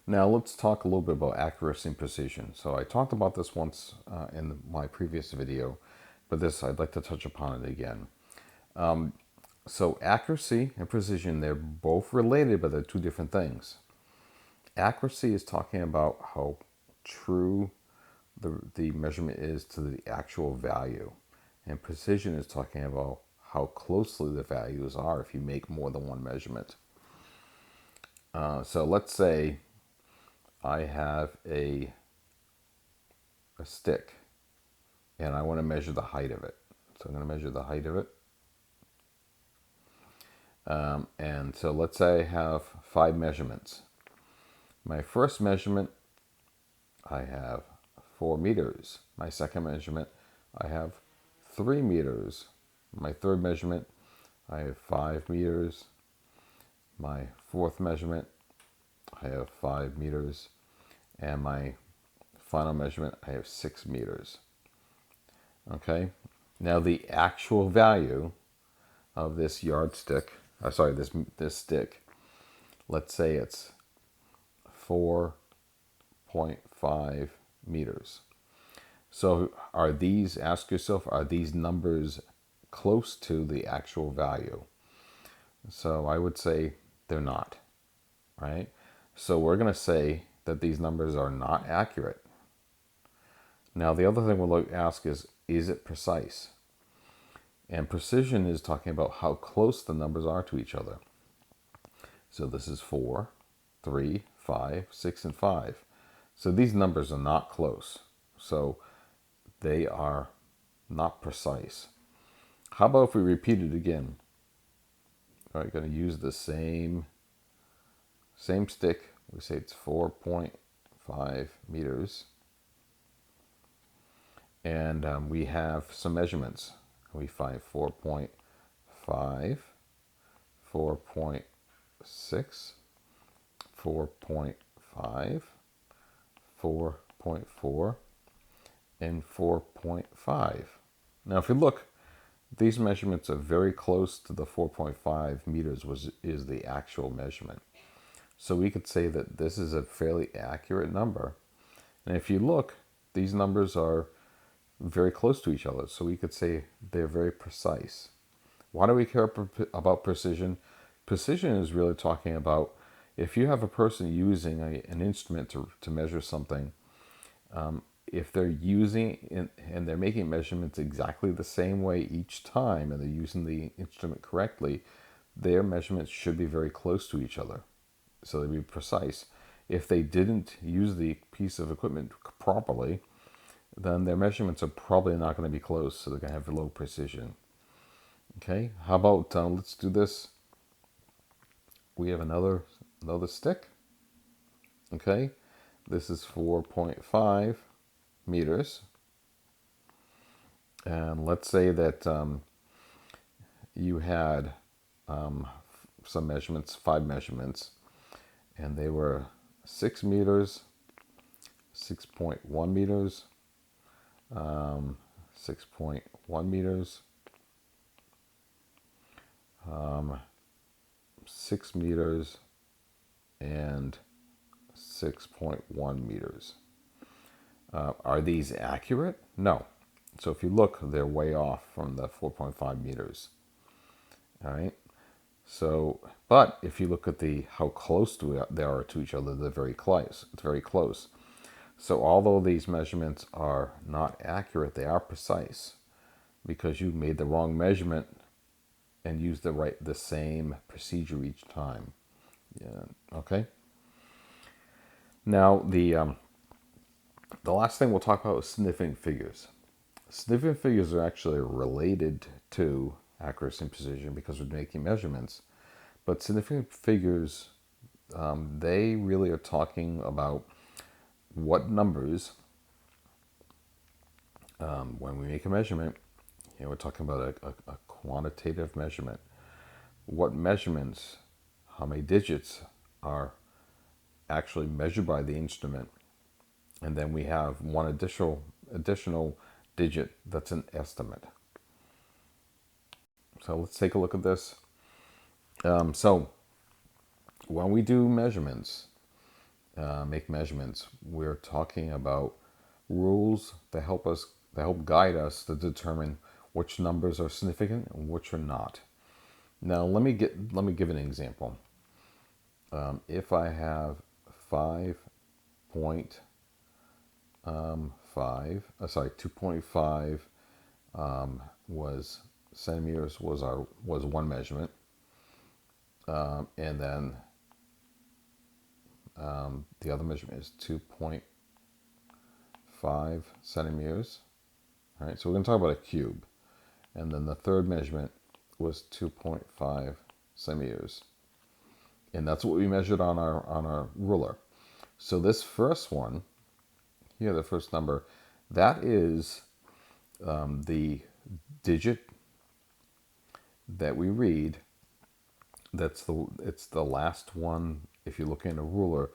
Now let's talk a little bit about accuracy and precision. So I talked about this once in my previous video, but this I'd like to touch upon it again. So accuracy and precision, they're both related, but they're two different things. Accuracy is talking about how true the measurement is to the actual value. And precision is talking about how closely the values are if you make more than one measurement. So let's say I have a stick and I want to measure the height of it. So I'm going to measure the height of it. And so let's say I have 5 measurements. My first measurement, I have 4 meters. My second measurement, I have 3 meters. My third measurement, I have 5 meters. My fourth measurement, I have 5 meters. And my final measurement, I have 6 meters. Okay. Now the actual value of this yardstick, this stick, let's say it's 4.5 meters. So ask yourself, are these numbers close to the actual value? So I would say they're not, right? So we're going to say that these numbers are not accurate. Now the other thing we'll ask is it precise? And precision is talking about how close the numbers are to each other. So this is 4, 3, 5, 6, and 5. So these numbers are not close. So they are not precise. How about if we repeat it again? All right, going to use the same stick. We say it's 4.5 meters. And we have some measurements. We find 4.5, 4.6, 4.5, 4.4, and 4.5. Now if you look, these measurements are very close to the 4.5 meters is the actual measurement. So we could say that this is a fairly accurate number. And if you look, these numbers are very close to each other. So we could say they're very precise. Why do we care about precision? Precision is really talking about if you have a person using an instrument to measure something, if they're using and they're making measurements exactly the same way each time and they're using the instrument correctly, their measurements should be very close to each other. So they'd be precise. If they didn't use the piece of equipment properly, then their measurements are probably not going to be close, so they're going to have low precision. Okay, how about let's do this. We have another stick. Okay, this is 4.5 meters. And let's say that you had some measurements, 5 measurements, and they were 6 meters, 6.1 meters, 6.1 meters, 6 meters, and 6.1 meters. Are these accurate? No. So if you look, they're way off from the 4.5 meters. All right. So, but if you look at how close they are to each other, they're very close. It's very close. So although these measurements are not accurate, they are precise because you made the wrong measurement and used the same procedure each time. Yeah. Okay. Now the last thing we'll talk about is significant figures. Significant figures are actually related to accuracy and precision because we're making measurements. But significant figures, they really are talking about what numbers, when we make a measurement, we're talking about a quantitative measurement. What measurements, how many digits are actually measured by the instrument. And then we have one additional digit that's an estimate. So let's take a look at this. So when we do measurements, make measurements, we're talking about rules that help guide us to determine which numbers are significant and which are not. Now let me give an example. If I have 2.5 was centimeters was one measurement, and then the other measurement is 2.5 centimeters. All right, so we're going to talk about a cube, and then the third measurement was 2.5 centimeters, and that's what we measured on our ruler. So this first one here, the first number, that is the digit that we read. It's the last one, if you look in a ruler,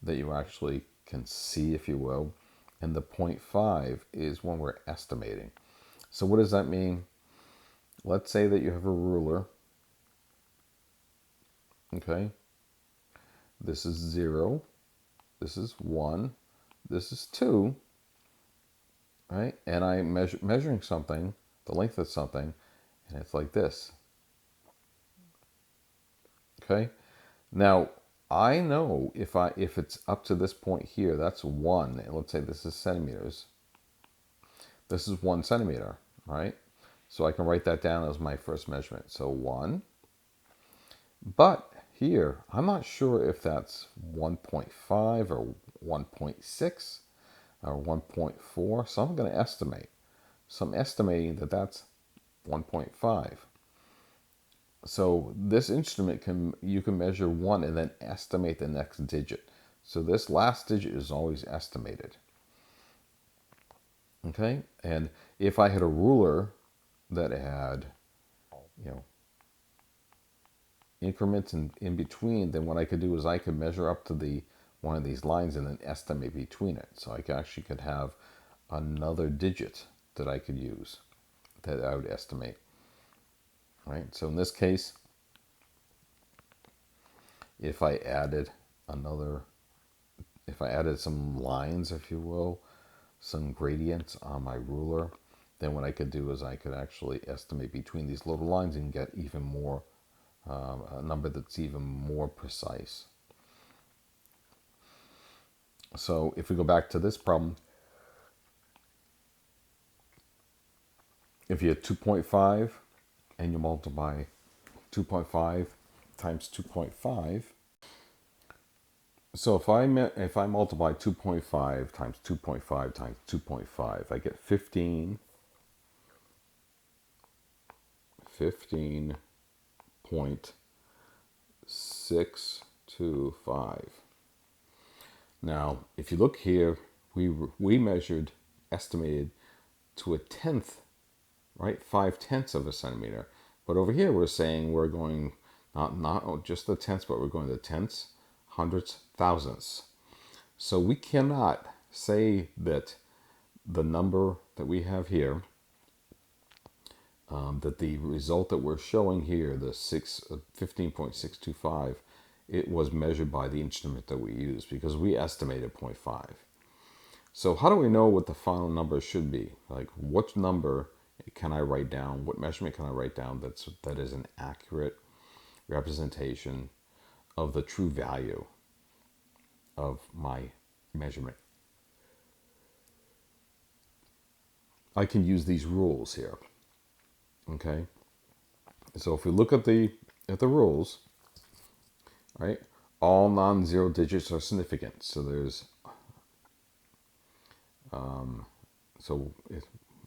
that you actually can see, if you will. And the 0.5 is when we're estimating. So what does that mean? Let's say that you have a ruler. Okay. This is 0. This is 1. This is 2. Right? And I'm measuring something, the length of something, and it's like this. Okay. Now, I know if it's up to this point here, that's 1. And let's say this is centimeters. This is 1 centimeter, right? So I can write that down as my first measurement. So 1. But here, I'm not sure if that's 1.5 or 1.6 or 1.4. So I'm going to estimate. So I'm estimating that that's 1.5. So this instrument you can measure 1 and then estimate the next digit. So this last digit is always estimated. Okay, and if I had a ruler that had, increments in between, then what I could do is I could measure up to one of these lines and then estimate between it. So I actually could have another digit that I could use that I would estimate. Right. So in this case, if I added some lines, if you will, some gradients on my ruler, then what I could do is I could actually estimate between these little lines and get even more, a number that's even more precise. So if we go back to this problem, if you have 2.5 and you multiply 2.5 times 2.5, so if I multiply 2.5 times 2.5 times 2.5, I get 15.625. Now, if you look here, we estimated to a tenth, right? 5/10 of a centimeter. But over here, we're saying we're going not just the tenths, but we're going to tenths, hundredths, thousandths. So we cannot say that the number that we have here, that the result that we're showing here, the 15.625, it was measured by the instrument that we used because we estimated 0.5. So how do we know what the final number should be? Like, what number can I write down? What measurement can I write down that is an accurate representation of the true value of my measurement? I can use these rules here. Okay. So if we look at the rules, right? All non-zero digits are significant. So there's so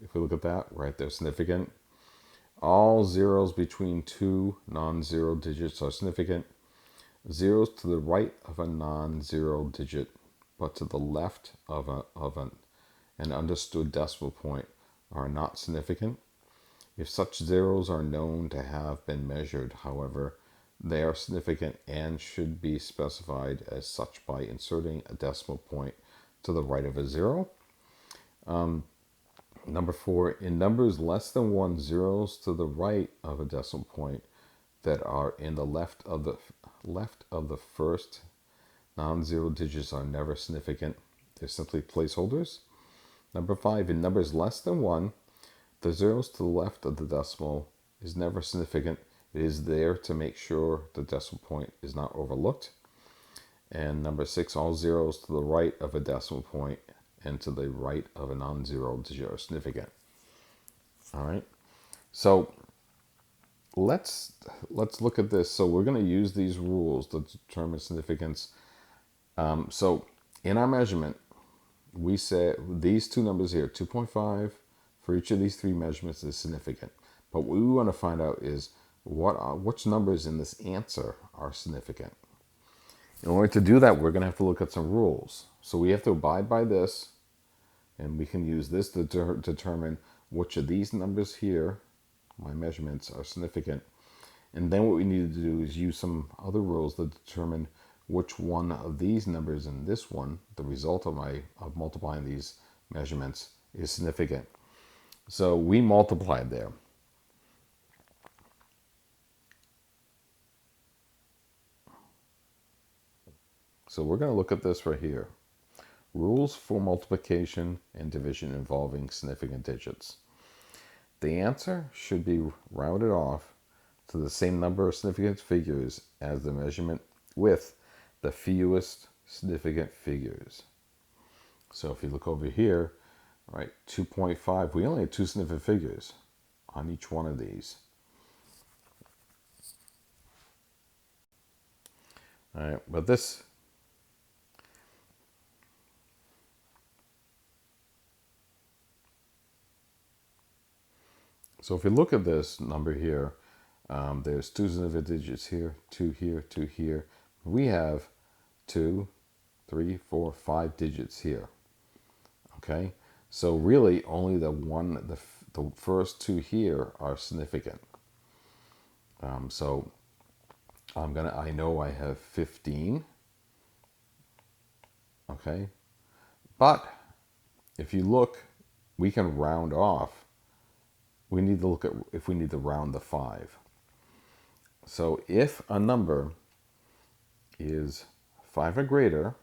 if we look at that, right, they're significant. All zeros between two non-zero digits are significant. Zeros to the right of a non-zero digit, but to the left of an understood decimal point are not significant. If such zeros are known to have been measured, however, they are significant and should be specified as such by inserting a decimal point to the right of a zero. Number 4, in numbers less than 1, zeros to the right of a decimal point that are in the left of the first Non-zero digits are never significant. They're simply placeholders. Number 5, in numbers less than 1, the zeros to the left of the decimal is never significant. It is there to make sure the decimal point is not overlooked. And number 6, all zeros to the right of a decimal point and to the right of a non-zero digit are significant. All right. So let's look at this. So we're going to use these rules to determine significance. So in our measurement, we say these two numbers here, 2.5, for each of these three measurements is significant. But what we want to find out is which numbers in this answer are significant. In order to do that, we're going to have to look at some rules. So we have to abide by this, and we can use this to determine which of these numbers here, my measurements, are significant. And then what we need to do is use some other rules to determine which one of these numbers in this one, the result of multiplying these measurements, is significant. So we multiplied there. So we're going to look at this right here. Rules for multiplication and division involving significant digits. The answer should be rounded off to the same number of significant figures as the measurement with the fewest significant figures. So if you look over here, right, 2.5, we only have two significant figures on each one of these. All right, but this, so if you look at this number here, there's two significant digits here, two here, two here. We have 2, 3, 4, 5 digits here. Okay, so really only the first two here are significant. So I know I have 15. Okay, but if you look, we can round off. We need to look at if we need to round the 5. So if a number is 5 or greater,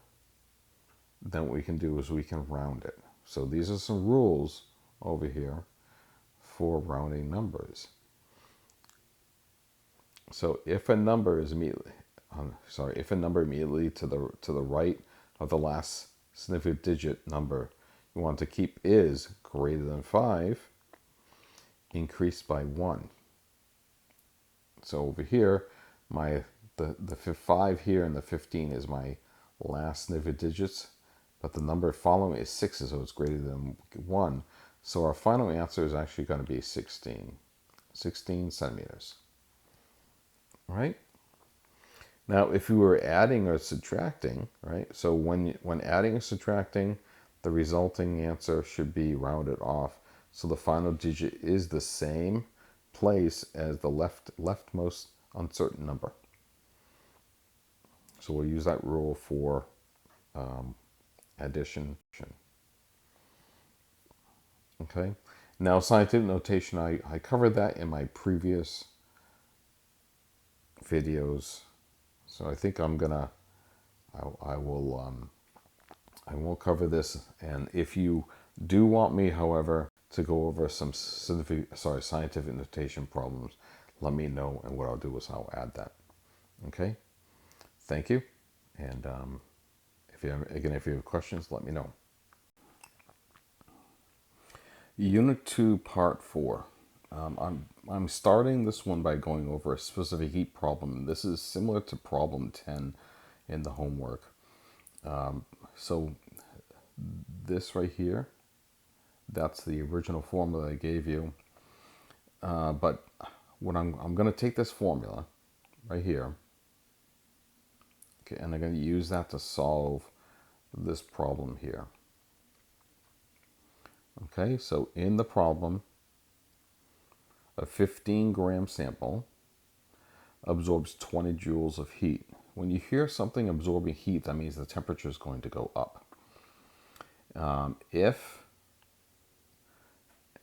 then what we can do is we can round it. So these are some rules over here for rounding numbers. So if a number is immediately to the right of the last significant digit number you want to keep is greater than 5, increase by 1. So over here, the 5 here and the 15 is my last significant digits, but the number following is 6, so it's greater than 1. So our final answer is actually going to be 16 centimeters. Right? Now, if we were adding or subtracting, right? So when adding or subtracting, the resulting answer should be rounded off. So the final digit is the same place as the leftmost uncertain number. So we'll use that rule for addition. Okay. Now, scientific notation, I covered that in my previous videos. So I think I won't cover this. And if you do want me, however, to go over some scientific notation problems, let me know, and what I'll do is I'll add that. Okay. Thank you. And if you have questions, let me know. Unit 2, Part 4. I'm starting this one by going over a specific heat problem. This is similar to problem 10 in the homework. So this right here, that's the original formula I gave you. But when I'm going to take this formula right here, okay, and I'm going to use that to solve this problem here. Okay, so in the problem, a 15-gram sample absorbs 20 joules of heat. When you hear something absorbing heat, that means the temperature is going to go up. If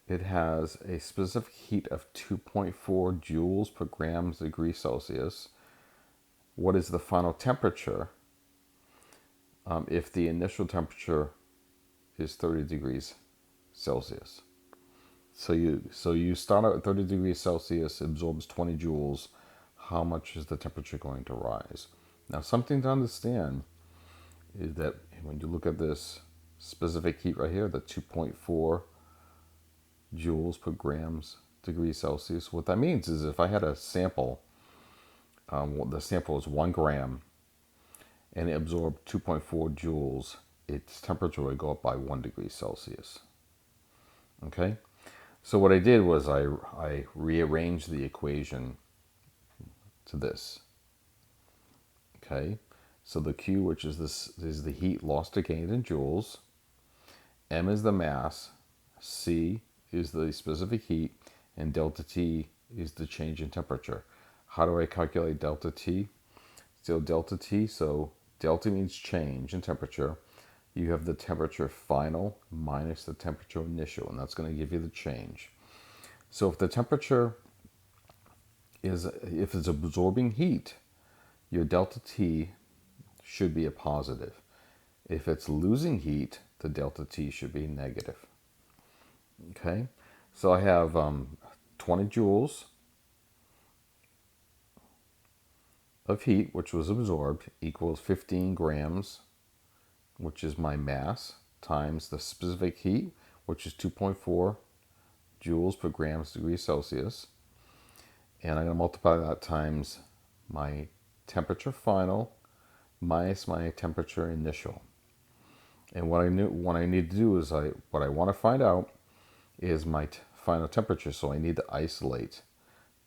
it has a specific heat of 2.4 joules per gram degree Celsius, what is the final temperature if the initial temperature is 30 degrees Celsius. So you start out at 30 degrees Celsius, absorbs 20 joules. How much is the temperature going to rise? Now, something to understand is that when you look at this specific heat right here, the 2.4 joules per grams degrees Celsius, what that means is if I had a sample, the sample is 1 gram, and it absorbed 2.4 joules, its temperature would go up by 1 degree Celsius. Okay? So what I did was I rearranged the equation to this. Okay? So the Q, which is this, is the heat lost or gained in joules. M is the mass. C is the specific heat. And delta T is the change in temperature. How do I calculate delta T? So delta T, so delta means change in temperature. You have the temperature final minus the temperature initial, and that's going to give you the change. So if the temperature is, if it's absorbing heat, your delta T should be a positive. If it's losing heat, the delta T should be negative. Okay, so I have 20 joules of heat, which was absorbed, equals 15 grams, which is my mass, times the specific heat, which is 2.4 joules per grams degrees Celsius. And I'm going to multiply that times my temperature final minus my temperature initial. And what I need to do is what I want to find out is my final temperature. So I need to isolate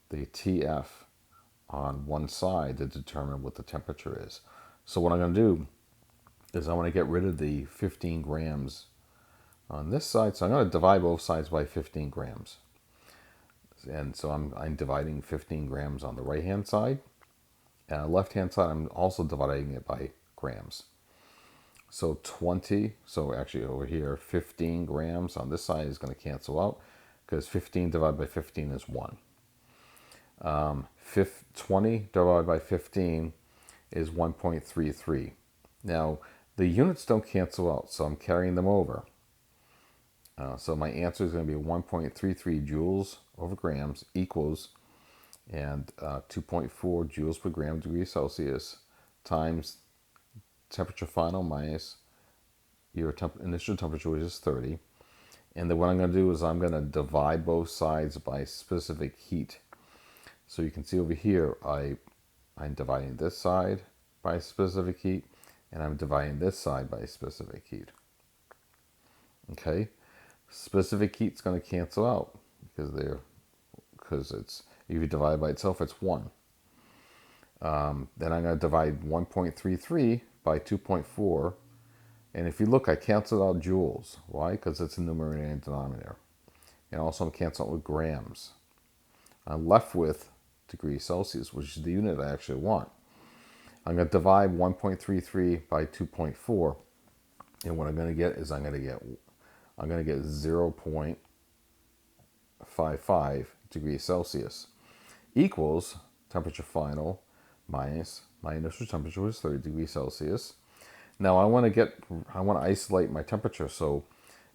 the TF on one side to determine what the temperature is. So what I'm going to do is I want to get rid of the 15 grams on this side. So I'm going to divide both sides by 15 grams. And so I'm dividing 15 grams on the right hand side. And on the left hand side, I'm also dividing it by grams. So 20, so actually over here, 15 grams on this side is going to cancel out because 15 divided by 15 is 1. 20 divided by 15 is 1.33. Now, the units don't cancel out, so I'm carrying them over. So my answer is going to be 1.33 joules over grams equals, and 2.4 joules per gram degree Celsius times temperature final minus your initial temperature, which is 30. And then what I'm going to do is I'm going to divide both sides by specific heat. So you can see over here, I'm dividing this side by specific heat, and I'm dividing this side by specific heat. Okay, specific heat's going to cancel out because it's, if you divide by itself, it's 1. Then I'm going to divide 1.33 by 2.4. And if you look, I canceled out joules. Why? Because it's a numerator and denominator. And also I'm canceling out with grams. I'm left with degrees Celsius, which is the unit I actually want. I'm going to divide 1.33 by 2.4. And what I'm going to get is I'm going to get 0.55 degrees Celsius equals temperature final minus my initial temperature, which is 30 degrees Celsius. Now I want to isolate my temperature. So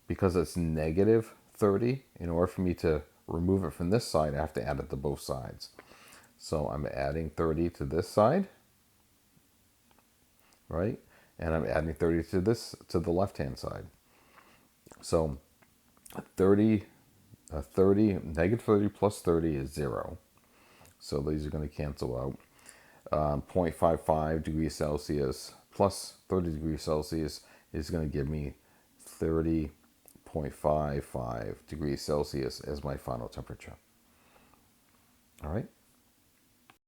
because it's negative 30, in order for me to remove it from this side, I have to add it to both sides. So I'm adding 30 to this side, right? And I'm adding 30 to the left-hand side. So negative 30 plus 30 is 0. So these are going to cancel out. 0.55 degrees Celsius plus 30 degrees Celsius is going to give me 30.55 degrees Celsius as my final temperature. All right.